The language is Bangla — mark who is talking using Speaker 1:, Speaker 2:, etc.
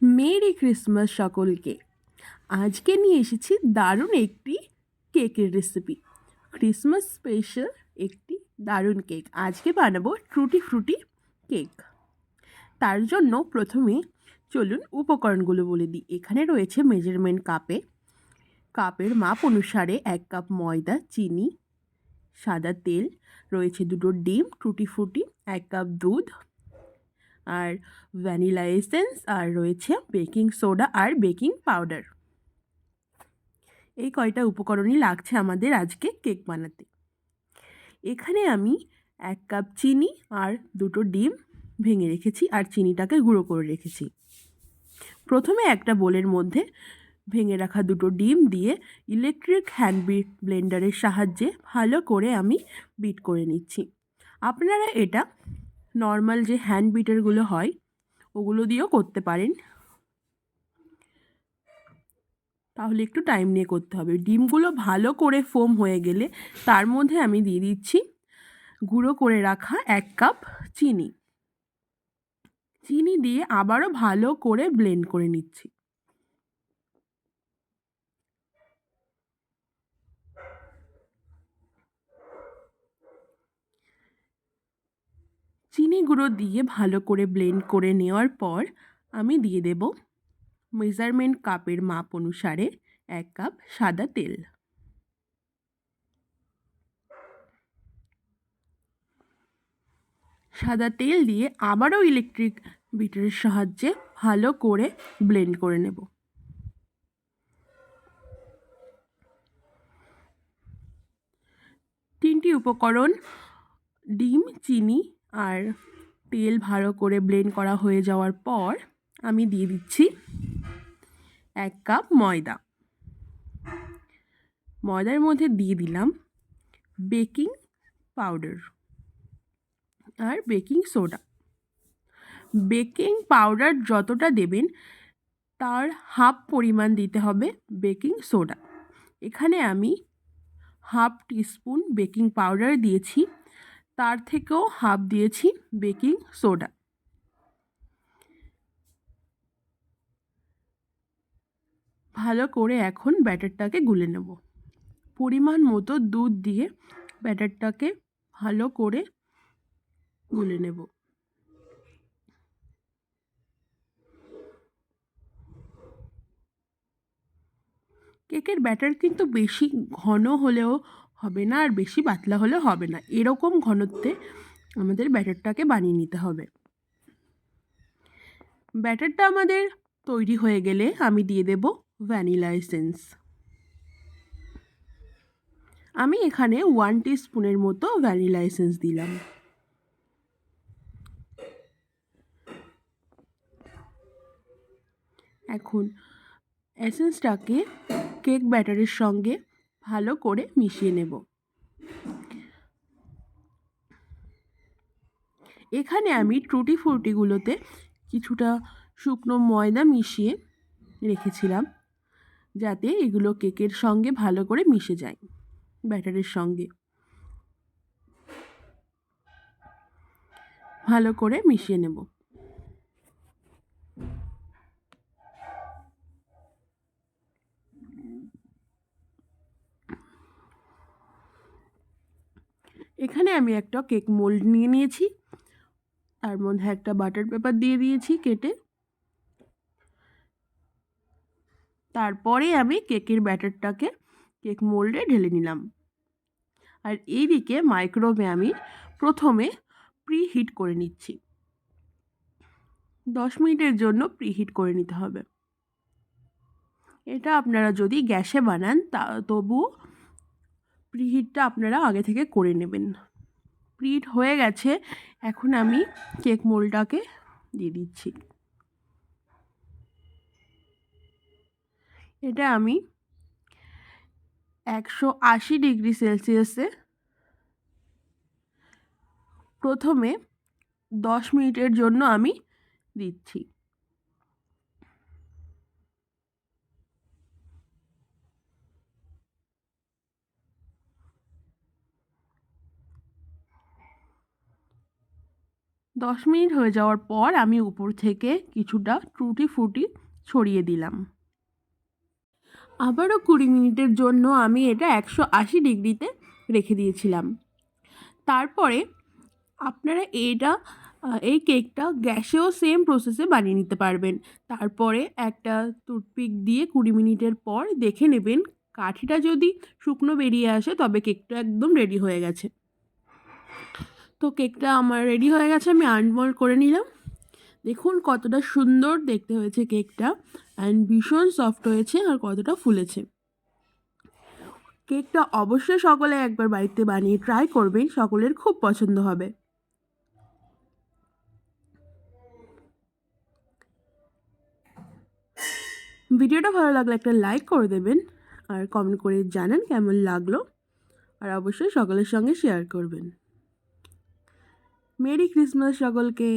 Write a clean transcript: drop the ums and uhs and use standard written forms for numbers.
Speaker 1: মেরি ক্রিসমাস সকলকে। আজকে নিয়ে এসেছি দারুণ একটি কেকের রেসিপি। ক্রিসমাস স্পেশাল একটি দারুণ কেক। আজকে বানাবো টুটি ফ্রুটি কেক। তার জন্য প্রথমে চলুন উপকরণগুলো বলে দিই। এখানে রয়েছে মেজারমেন্ট কাপের মাপ অনুসারে 1 কাপ ময়দা, চিনি, সাদা তেল, রয়েছে 2টো ডিম, টুটি ফ্রুটি, 1 কাপ দুধ, আর ভ্যানিলা এসেন্স, আর রয়েছে বেকিং সোডা আর বেকিং পাউডার। এই কয়টা উপকরণই লাগছে আমাদের আজকে কেক বানাতে। এখানে আমি 1 কাপ চিনি আর 2টো ডিম ভেঙে রেখেছি আর চিনিটাকে গুঁড়ো করে রেখেছি। প্রথমে একটা বোলের মধ্যে ভেঙে রাখা 2টো ডিম দিয়ে ইলেকট্রিক হ্যান্ড ব্লেন্ডারের সাহায্যে ভালো করে আমি বিট করে নিচ্ছি। আপনারা এটা নর্মাল যে হ্যান্ড বিটারগুলো হয় ওগুলো দিয়েও করতে পারেন, তাহলে একটু টাইম নিয়ে করতে হবে। ডিমগুলো ভালো করে ফোম হয়ে গেলে তার মধ্যে আমি দিয়ে দিচ্ছি গুঁড়ো করে রাখা 1 কাপ চিনি। চিনি দিয়ে আবারও ভালো করে ব্লেন্ড করে নিচ্ছি। চিনি গুঁড়ো দিয়ে ভালো করে ব্লেন্ড করে নেওয়ার পর আমি দিয়ে দেব মেজারমেন্ট কাপের মাপ অনুসারে 1 কাপ সাদা তেল। সাদা তেল দিয়ে আবারও ইলেকট্রিক বিটারের সাহায্যে ভালো করে ব্লেন্ড করে নেব। তিনটি উপকরণ ডিম, চিনি আর তেল ভালো করে ব্লেন্ড করা হয়ে যাওয়ার পর আমি দিয়ে দিচ্ছি 1 কাপ ময়দা। ময়দার মধ্যে দিয়ে দিলাম বেকিং পাউডার আর বেকিং সোডা। বেকিং পাউডার যতটা দেবেন তার হাফ পরিমাণ দিতে হবে বেকিং সোডা। এখানে আমি হাফ টিস্পুন বেকিং পাউডার দিয়েছি, তার থেকেও হাফ দিয়েছি বেকিং সোডা। ভালো করে এখন ব্যাটারটাকে গুলে নেব। পরিমাণ মতো দুধ দিয়ে ব্যাটারটাকে ভালো করে গুলে নেব। কেকের ব্যাটার কিন্তু বেশি ঘন হলেও হবে না আর বেশি পাতলা হলেও হবে না, এরকম ঘনত্বে আমাদের ব্যাটারটাকে বানিয়ে নিতে হবে। ব্যাটারটা আমাদের তৈরি হয়ে গেলে আমি দিয়ে দেব ভ্যানিলা এসেন্স। আমি এখানে 1 টিস্পুনের মতো ভ্যানিলা এসেন্স দিলাম। এখন এসেন্সটাকে কেক ব্যাটারের সঙ্গে ভালো করে মিশিয়ে নেব। এখানে আমি টুটি ফ্রুটিগুলোতে কিছুটা শুকনো ময়দা মিশিয়ে রেখেছিলাম যাতে এগুলো কেকের সঙ্গে ভালো করে মিশে যায় ব্যাটারের সঙ্গে। ভালো করে মিশিয়ে নেব। এখানে আমি একটা কেক মোল্ড নিয়ে নিয়েছি, তার মধ্যে একটা বাটার পেপার দিয়ে দিয়েছি কেটে। তারপরে আমি কেকের ব্যাটারটাকে কেক মোল্ডে ঢেলে নিলাম। আর এইদিকে মাইক্রোওয়েভে আমি প্রথমে প্রিহিট করে নিচ্ছি। 10 মিনিটের জন্য প্রিহিট করে নিতে হবে। এটা আপনারা যদি গ্যাসে বানান তবুও প্রিহিটটা আপনারা আগে থেকে করে নেবেন। প্রিহিট হয়ে গেছে, এখন আমি কেক মোল্ডটাকে দিয়ে দিচ্ছি। এটা আমি 180 ডিগ্রি সেলসিয়াসে প্রথমে 10 মিনিটের জন্য আমি দিচ্ছি। 10 মিনিট হয়ে যাওয়ার পর আমি উপর থেকে কিছুটা টুটি ফ্রুটি ছড়িয়ে দিলাম। আবারও 20 মিনিটের জন্য আমি এটা 180 ডিগ্রিতে রেখে দিয়েছিলাম। তারপরে আপনারা এই কেকটা গ্যাসেও সেম প্রসেসে বানিয়ে নিতে পারবেন। তারপরে একটা টুথপিক দিয়ে 20 মিনিটের পর দেখে নেবেন, কাঠিটা যদি শুকনো বেরিয়ে আসে তবে কেকটা একদম রেডি হয়ে গেছে। তো কেকটা আমার রেডি হয়ে গেছে, আমি আনমোল্ড করে নিলাম। দেখুন কতটা সুন্দর দেখতে হয়েছে কেকটা, অ্যান্ড ভীষণ সফট হয়েছে আর কতটা ফুলেছে। কেকটা অবশ্যই সকলে একবার বাড়িতে বানিয়ে ট্রাই করবেন, সকলের খুব পছন্দ হবে। ভিডিওটা ভালো লাগলে একটা লাইক করে দেবেন আর কমেন্ট করে জানান কেমন লাগলো, আর অবশ্যই সকলের সঙ্গে শেয়ার করবেন। মেরি ক্রিসমাস সকলকে।